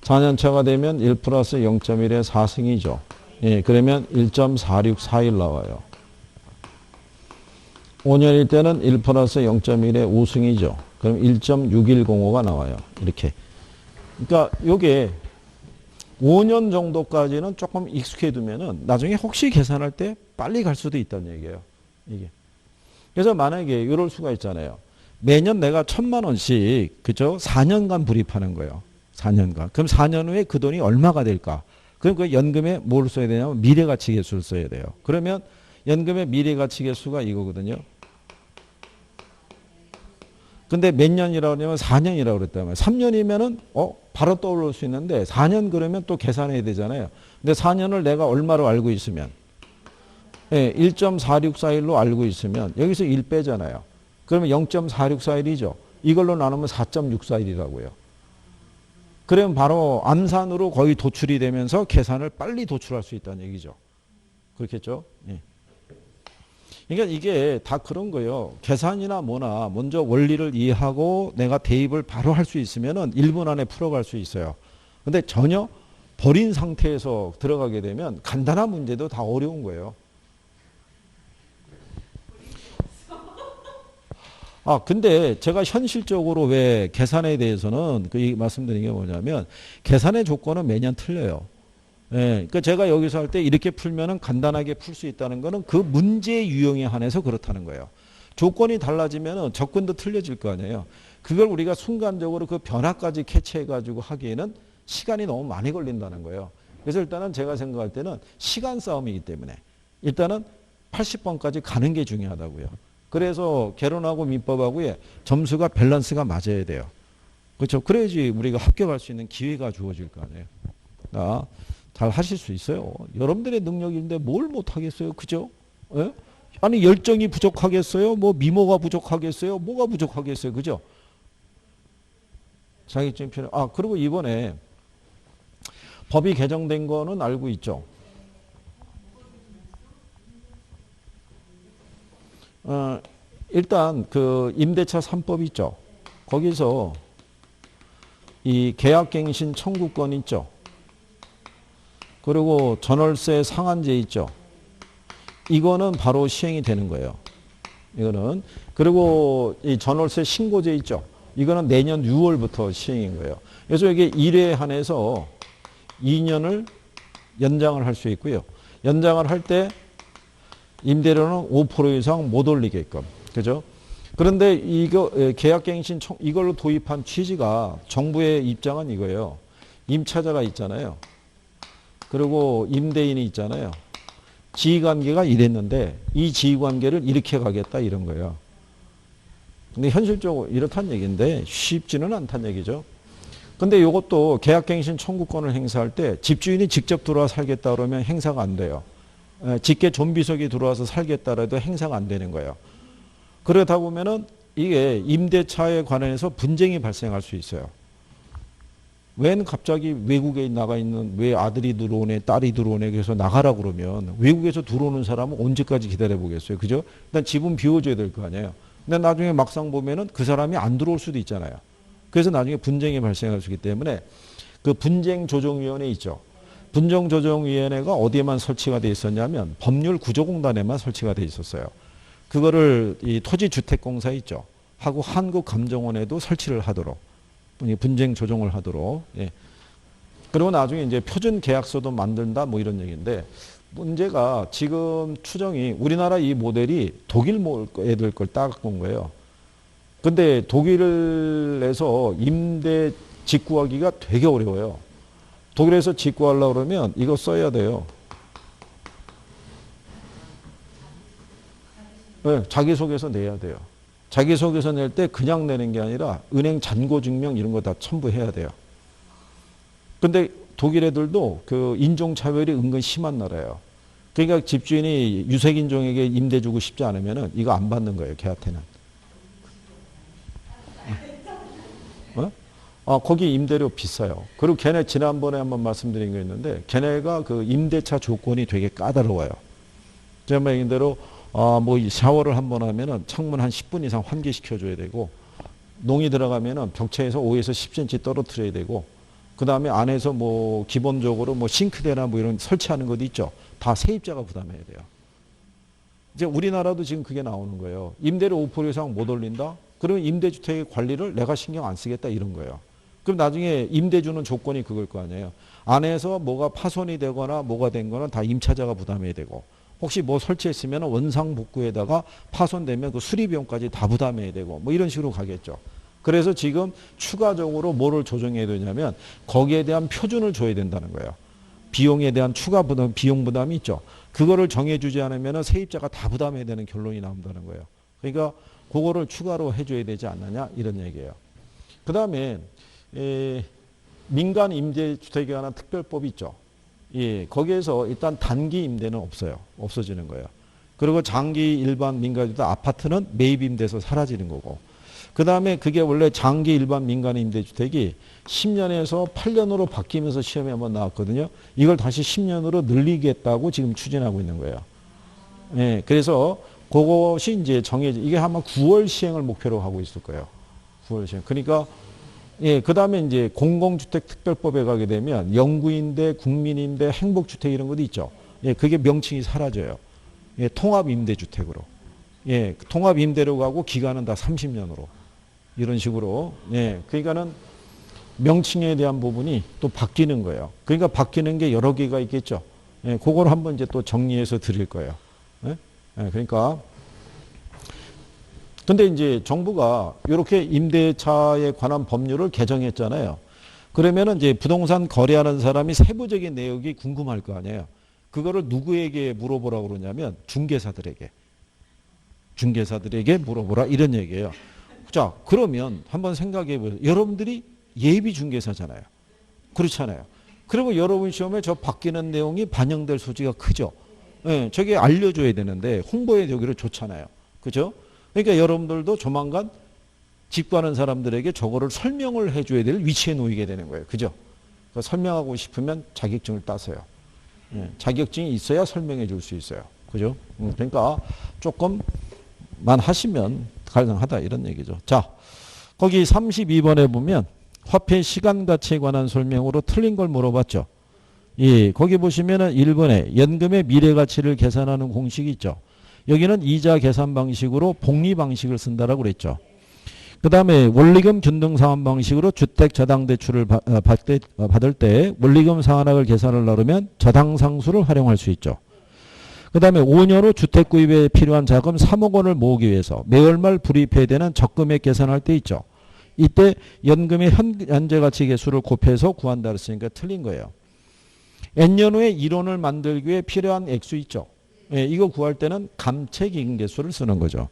4년차가 되면 1 플러스 0.1의 4승이죠. 예, 그러면 1.4641 나와요. 5년일 때는 1 플러스 0.1의 5승이죠. 그럼 1.6105가 나와요. 이렇게. 그러니까 요게 5년 정도까지는 조금 익숙해 두면은 나중에 혹시 계산할 때 빨리 갈 수도 있다는 얘기예요. 이게. 그래서 만약에 이럴 수가 있잖아요. 매년 내가 1,000만 원씩, 그죠? 4년간 불입하는 거예요. 4년간. 그럼 4년 후에 그 돈이 얼마가 될까? 그럼 그 연금에 뭘 써야 되냐면 미래가치계수를 써야 돼요. 그러면 연금의 미래가치계수가 이거거든요. 근데 몇 년이라고 하냐면 4년이라고 그랬단 말이에요. 3년이면은 바로 떠오를 수 있는데 4년 그러면 또 계산해야 되잖아요. 근데 4년을 내가 얼마로 알고 있으면 1.4641로 알고 있으면 여기서 1 빼잖아요. 그러면 0.4641이죠. 이걸로 나누면 4.641이라고요. 그러면 바로 암산으로 거의 도출이 되면서 계산을 빨리 도출할 수 있다는 얘기죠. 그렇겠죠? 예. 그러니까 이게 다 그런 거예요. 계산이나 뭐나 먼저 원리를 이해하고 내가 대입을 바로 할 수 있으면은 1분 안에 풀어갈 수 있어요. 근데 전혀 버린 상태에서 들어가게 되면 간단한 문제도 다 어려운 거예요. 근데 제가 현실적으로 왜 계산에 대해서는 말씀드린 게 뭐냐면 계산의 조건은 매년 틀려요. 예, 그러니까 제가 여기서 할 때 이렇게 풀면은 간단하게 풀 수 있다는 거는 그 문제 유형에 한해서 그렇다는 거예요. 조건이 달라지면은 접근도 틀려질 거 아니에요. 그걸 우리가 순간적으로 그 변화까지 캐치해가지고 하기에는 시간이 너무 많이 걸린다는 거예요. 그래서 일단은 제가 생각할 때는 시간 싸움이기 때문에 일단은 80번까지 가는 게 중요하다고요. 그래서 개론하고 민법하고의 점수가 밸런스가 맞아야 돼요. 그렇죠? 그래야지 우리가 합격할 수 있는 기회가 주어질 거 아니에요. 잘 하실 수 있어요. 여러분들의 능력인데 뭘 못하겠어요. 그죠? 예? 아니 열정이 부족하겠어요? 뭐 미모가 부족하겠어요? 뭐가 부족하겠어요? 그죠? 자격증 필요. 그리고 이번에 법이 개정된 거는 알고 있죠. 일단 그 임대차 3법 있죠. 거기서 이 계약갱신 청구권 있죠. 그리고 전월세 상한제 있죠. 이거는 바로 시행이 되는 거예요. 이거는. 그리고 이 전월세 신고제 있죠. 이거는 내년 6월부터 시행인 거예요. 그래서 이게 1회에 한해서 2년을 연장을 할 수 있고요. 연장을 할 때 임대료는 5% 이상 못 올리게끔. 그죠? 그런데 이거 계약갱신 이걸로 도입한 취지가 정부의 입장은 이거예요. 임차자가 있잖아요. 그리고 임대인이 있잖아요. 지휘관계가 이랬는데 이 지휘관계를 이렇게 가겠다 이런 거예요. 근데 현실적으로 이렇다는 얘기인데 쉽지는 않다는 얘기죠. 근데 이것도 계약갱신 청구권을 행사할 때 집주인이 직접 들어와 살겠다 그러면 행사가 안 돼요. 직계 존비속이 들어와서 살겠다 해도 행사가 안 되는 거예요. 그러다 보면은 이게 임대차에 관해서 분쟁이 발생할 수 있어요. 웬 갑자기 외국에 나가 있는 왜 아들이 들어오네 딸이 들어오네 그래서 나가라 그러면 외국에서 들어오는 사람은 언제까지 기다려 보겠어요. 그죠? 일단 집은 비워줘야 될 거 아니에요. 근데 나중에 막상 보면은 그 사람이 안 들어올 수도 있잖아요. 그래서 나중에 분쟁이 발생할 수 있기 때문에 그 분쟁조정위원회 있죠. 분쟁조정위원회가 어디에만 설치가 돼 있었냐면 법률구조공단에만 설치가 돼 있었어요. 그거를 이 토지주택공사 있죠. 하고 한국감정원에도 설치를 하도록 분쟁 조정을 하도록. 예. 그리고 나중에 이제 표준 계약서도 만든다 뭐 이런 얘기인데 문제가 지금 추정이 우리나라 이 모델이 독일 애들 걸 따갖고 온 거예요. 근데 독일에서 임대 직구하기가 되게 어려워요. 독일에서 직구하려고 그러면 이거 써야 돼요. 네, 자기소개서 내야 돼요. 자기소개서 낼 때 그냥 내는 게 아니라 은행 잔고증명 이런 거 다 첨부해야 돼요. 근데 독일 애들도 그 인종차별이 은근 심한 나라예요. 그러니까 집주인이 유색인종에게 임대 주고 싶지 않으면은 이거 안 받는 거예요, 걔한테는. 거기 임대료 비싸요. 그리고 걔네 지난번에 한번 말씀드린 거 있는데 걔네가 그 임대차 조건이 되게 까다로워요. 제가 말한 대로 뭐 샤워를 한 번 하면은 창문 한 10분 이상 환기시켜 줘야 되고 농이 들어가면은 벽체에서 5에서 10cm 떨어뜨려야 되고 그 다음에 안에서 뭐 기본적으로 뭐 싱크대나 뭐 이런 설치하는 것도 있죠. 다 세입자가 부담해야 돼요. 이제 우리나라도 지금 그게 나오는 거예요. 임대료 5% 이상 못 올린다? 그러면 임대주택의 관리를 내가 신경 안 쓰겠다 이런 거예요. 그럼 나중에 임대 주는 조건이 그걸 거 아니에요. 안에서 뭐가 파손이 되거나 뭐가 된 거는 다 임차자가 부담해야 되고 혹시 뭐 설치했으면 원상복구에다가 파손되면 그 수리비용까지 다 부담해야 되고 뭐 이런 식으로 가겠죠. 그래서 지금 추가적으로 뭐를 조정해야 되냐면 거기에 대한 표준을 줘야 된다는 거예요. 비용에 대한 추가 부담, 비용 부담이 있죠. 그거를 정해주지 않으면 세입자가 다 부담해야 되는 결론이 나온다는 거예요. 그러니까 그거를 추가로 해줘야 되지 않느냐 이런 얘기예요. 그 다음에 민간 임대주택에 관한 특별법이 있죠. 예, 거기에서 일단 단기 임대는 없어요. 없어지는 거예요. 그리고 장기 일반 민간주택 아파트는 매입 임대에서 사라지는 거고. 그 다음에 그게 원래 장기 일반 민간 임대주택이 10년에서 8년으로 바뀌면서 시험에 한번 나왔거든요. 이걸 다시 10년으로 늘리겠다고 지금 추진하고 있는 거예요. 예, 그래서 그것이 이제 정해져. 이게 아마 9월 시행을 목표로 하고 있을 거예요. 9월 시행. 그러니까 예, 그 다음에 이제 공공주택 특별법에 가게 되면 영구임대, 국민임대, 행복주택 이런 것도 있죠. 예, 그게 명칭이 사라져요. 예, 통합임대주택으로. 예, 통합임대로 가고 기간은 다 30년으로. 이런 식으로. 예, 그러니까는 명칭에 대한 부분이 또 바뀌는 거예요. 그러니까 바뀌는 게 여러 개가 있겠죠. 예, 그걸 한번 이제 또 정리해서 드릴 거예요. 예? 예, 그러니까. 근데 이제 정부가 이렇게 임대차에 관한 법률을 개정했잖아요. 그러면은 이제 부동산 거래하는 사람이 세부적인 내용이 궁금할 거 아니에요. 그거를 누구에게 물어보라고 그러냐면 중개사들에게. 중개사들에게 물어보라 이런 얘기예요. 자, 그러면 한번 생각해 보세요. 여러분들이 예비 중개사잖아요. 그렇잖아요. 그리고 여러분 시험에 저 바뀌는 내용이 반영될 소지가 크죠. 예, 저게 알려줘야 되는데 홍보에 여기로 좋잖아요. 그죠? 그러니까 여러분들도 조만간 집 가는 사람들에게 저거를 설명을 해줘야 될 위치에 놓이게 되는 거예요. 그죠? 그러니까 설명하고 싶으면 자격증을 따서요. 예, 자격증이 있어야 설명해 줄 수 있어요. 그죠? 그러니까 조금만 하시면 가능하다 이런 얘기죠. 자, 거기 32번에 보면 화폐 시간 가치에 관한 설명으로 틀린 걸 물어봤죠. 예, 거기 보시면은 1번에 연금의 미래 가치를 계산하는 공식이 있죠. 여기는 이자 계산 방식으로 복리 방식을 쓴다라고 그랬죠. 그 다음에 원리금 균등 상환 방식으로 주택 저당 대출을 받을 때 원리금 상환액을 계산을 나누면 저당 상수를 활용할 수 있죠. 그 다음에 5년 후 주택 구입에 필요한 자금 3억 원을 모으기 위해서 매월 말 불입해야 되는 적금액 계산할 때 있죠. 이때 연금의 현재 가치 계수를 곱해서 구한다 그랬으니까 틀린 거예요. N년 후에 이론을 만들기 위해 필요한 액수 있죠. 예, 이거 구할 때는 감채기금 계수를 쓰는 거죠.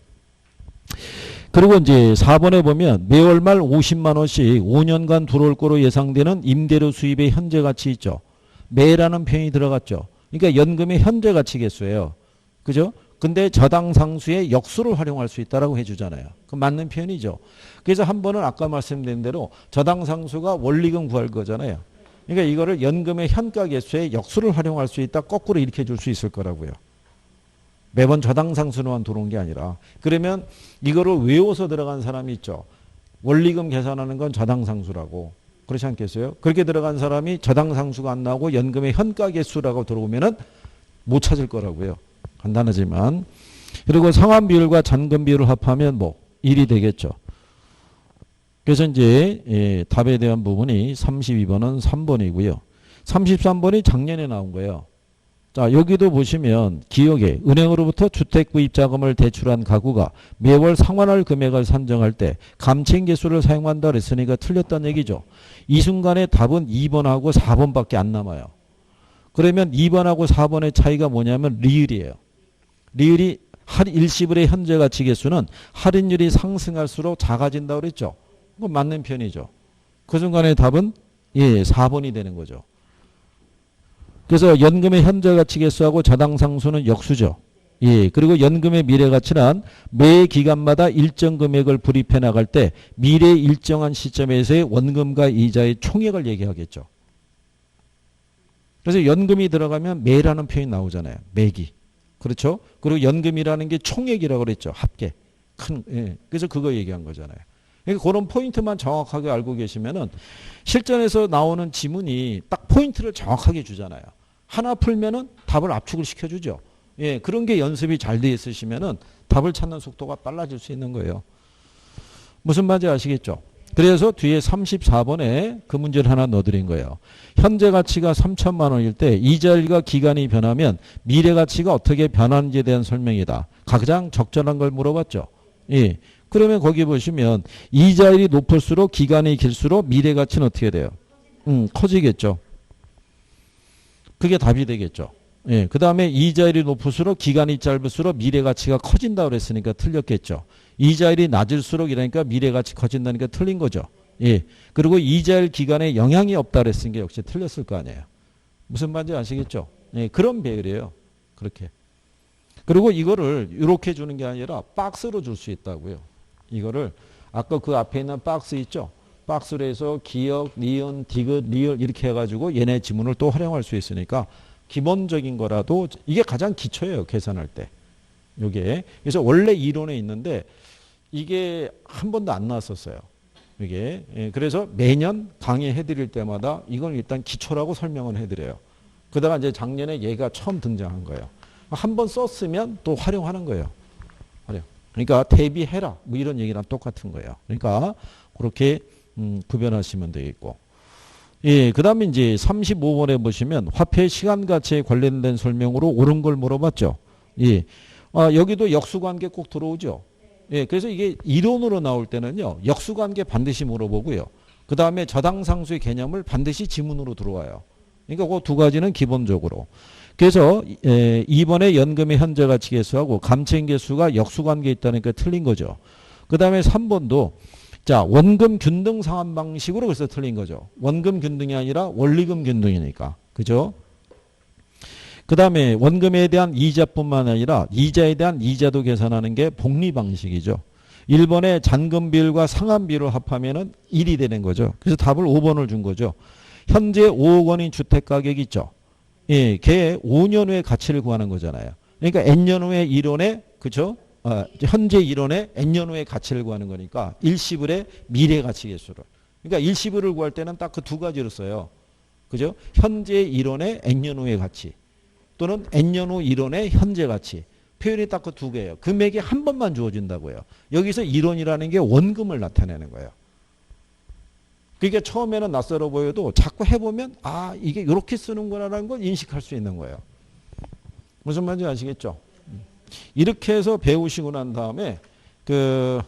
그리고 이제 4번에 보면 매월 말 50만 원씩 5년간 들어올 거로 예상되는 임대료 수입의 현재 가치 있죠. 매라는 표현이 들어갔죠. 그러니까 연금의 현재 가치 계수예요. 그죠? 근데 저당 상수의 역수를 활용할 수 있다라고 해주잖아요. 그 맞는 표현이죠. 그래서 한 번은 아까 말씀드린 대로 저당 상수가 원리금 구할 거잖아요. 그러니까 이거를 연금의 현가 계수의 역수를 활용할 수 있다. 거꾸로 이렇게 줄 수 있을 거라고요. 매번 저당 상수로만 들어온 게 아니라. 그러면 이거를 외워서 들어간 사람이 있죠. 원리금 계산하는 건 저당 상수라고. 그렇지 않겠어요? 그렇게 들어간 사람이 저당 상수가 안 나오고 연금의 현가 계수라고 들어오면은 못 찾을 거라고요. 간단하지만. 그리고 상환 비율과 잔금 비율을 합하면 뭐 1이 되겠죠. 그래서 이제 답에 대한 부분이 32번은 3번이고요. 33번이 작년에 나온 거예요. 자, 여기도 보시면 기억에 은행으로부터 주택 구입 자금을 대출한 가구가 매월 상환할 금액을 산정할 때 감채인 계수를 사용한다 그랬으니까 틀렸다는 얘기죠. 이 순간에 답은 2번하고 4번밖에 안 남아요. 그러면 2번하고 4번의 차이가 뭐냐면 리을이에요. 리을이 일시불의 현재 가치 계수는 할인율이 상승할수록 작아진다고 그랬죠. 그건 맞는 편이죠. 그 순간에 답은 4번이 되는 거죠. 그래서 연금의 현재 가치 개수하고 저당 상수는 역수죠. 예. 그리고 연금의 미래 가치는 매 기간마다 일정 금액을 불입해 나갈 때 미래 일정한 시점에서의 원금과 이자의 총액을 얘기하겠죠. 그래서 연금이 들어가면 매라는 표현이 나오잖아요. 매기. 그렇죠? 그리고 연금이라는 게 총액이라고 그랬죠. 합계. 예. 그래서 그거 얘기한 거잖아요. 그러니까 그런 포인트만 정확하게 알고 계시면은 실전에서 나오는 지문이 딱 포인트를 정확하게 주잖아요. 하나 풀면은 답을 압축을 시켜주죠. 예, 그런 게 연습이 잘 돼 있으시면은 답을 찾는 속도가 빨라질 수 있는 거예요. 무슨 말인지 아시겠죠? 그래서 뒤에 34번에 그 문제를 하나 넣어드린 거예요. 현재 가치가 3천만 원일 때 이자율과 기간이 변하면 미래 가치가 어떻게 변하는지에 대한 설명이다. 가장 적절한 걸 물어봤죠. 예. 그러면 거기 보시면 이자율이 높을수록 기간이 길수록 미래 가치는 어떻게 돼요? 커지겠죠. 그게 답이 되겠죠. 예, 그 다음에 이자율이 높을수록 기간이 짧을수록 미래 가치가 커진다고 그랬으니까 틀렸겠죠. 이자율이 낮을수록 이러니까 미래 가치 커진다니까 틀린 거죠. 예, 그리고 이자율 기간에 영향이 없다 그랬으니까 역시 틀렸을 거 아니에요. 무슨 말인지 아시겠죠? 예, 그런 배열이에요. 그렇게. 그리고 이거를 이렇게 주는 게 아니라 박스로 줄 수 있다고요. 이거를 아까 그 앞에 있는 박스 있죠? 박스로 해서 기역, 니은, 디귿, 리을 이렇게 해가지고 얘네 지문을 또 활용할 수 있으니까 기본적인 거라도 이게 가장 기초예요. 계산할 때. 요게. 그래서 원래 이론에 있는데 이게 한 번도 안 나왔었어요. 이게. 예, 그래서 매년 강의해 드릴 때마다 이건 일단 기초라고 설명을 해 드려요. 그러다가 이제 작년에 얘가 처음 등장한 거예요. 한 번 썼으면 또 활용하는 거예요. 활용. 그러니까 대비해라. 뭐 이런 얘기랑 똑같은 거예요. 그러니까 그렇게 구별하시면 되겠고. 예, 그 다음에 이제 35번에 보시면 화폐 시간 가치에 관련된 설명으로 옳은 걸 물어봤죠. 예. 여기도 역수관계 꼭 들어오죠. 예, 그래서 이게 이론으로 나올 때는요, 역수관계 반드시 물어보고요. 그 다음에 저당상수의 개념을 반드시 지문으로 들어와요. 그러니까 그 두 가지는 기본적으로. 그래서 2번에 연금의 현재 가치 개수하고 감채인 개수가 역수관계에 있다니까 틀린 거죠. 그 다음에 3번도 자, 원금 균등 상환 방식으로 그래서 틀린 거죠. 원금 균등이 아니라 원리금 균등이니까. 그죠? 그 다음에 원금에 대한 이자뿐만 아니라 이자에 대한 이자도 계산하는 게 복리 방식이죠. 1번에 잔금 비율과 상환 비율을 합하면은 1이 되는 거죠. 그래서 답을 5번을 준 거죠. 현재 5억 원인 주택 가격이 있죠. 예, 걔 5년 후에 가치를 구하는 거잖아요. 그러니까 N년 후에 1원에, 그죠? 현재 1원에 N년 후에 가치를 구하는 거니까 일시불의 미래 가치 개수를. 그러니까 일시불을 구할 때는 딱 그 두 가지로 써요. 그죠? 현재 1원에 N년 후의 가치 또는 N년 후 1원의 현재 가치. 표현이 딱 그 두 개예요. 금액이 한 번만 주어진다고요. 여기서 1원이라는 게 원금을 나타내는 거예요. 그러니까 처음에는 낯설어 보여도 자꾸 해보면 아 이게 이렇게 쓰는구나라는 걸 인식할 수 있는 거예요. 무슨 말인지 아시겠죠? 이렇게 해서 배우시고 난 다음에 그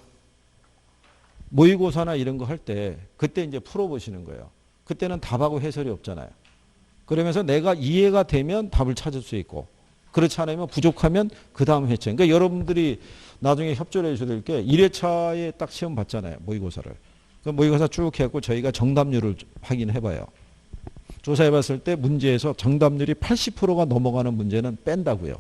모의고사나 이런 거 할 때 그때 이제 풀어보시는 거예요. 그때는 답하고 해설이 없잖아요. 그러면서 내가 이해가 되면 답을 찾을 수 있고 그렇지 않으면 부족하면 그 다음 회차. 그러니까 여러분들이 나중에 협조를 해주셔야 될 게 1회차에 딱 시험 봤잖아요. 모의고사를. 그 모의고사 쭉 해갖고 저희가 정답률을 확인해봐요. 조사해봤을 때 문제에서 정답률이 80%가 넘어가는 문제는 뺀다고요.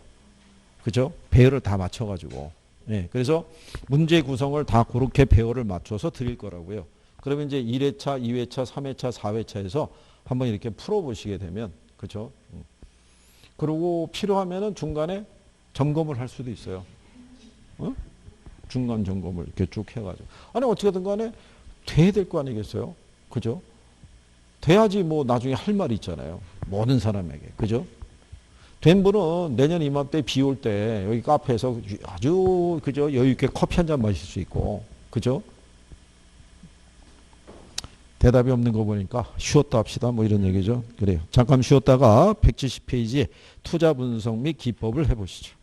그죠? 배열을 다 맞춰가지고. 예, 그래서 문제 구성을 다 그렇게 배열을 맞춰서 드릴 거라고요. 그러면 이제 1회차, 2회차, 3회차, 4회차에서 한번 이렇게 풀어보시게 되면, 그죠? 그리고 필요하면은 중간에 점검을 할 수도 있어요. 중간 점검을 이렇게 쭉 해가지고. 아니, 어떻게든 간에 돼야 될 거 아니겠어요? 그죠? 돼야지 뭐 나중에 할 말이 있잖아요. 모든 사람에게. 그죠? 된 분은 내년 이맘때 비 올 때 여기 카페에서 아주 그죠 여유 있게 커피 한 잔 마실 수 있고 그죠? 대답이 없는 거 보니까 쉬었다 합시다 뭐 이런 얘기죠. 그래요. 잠깐 쉬었다가 170페이지에 투자 분석 및 기법을 해보시죠.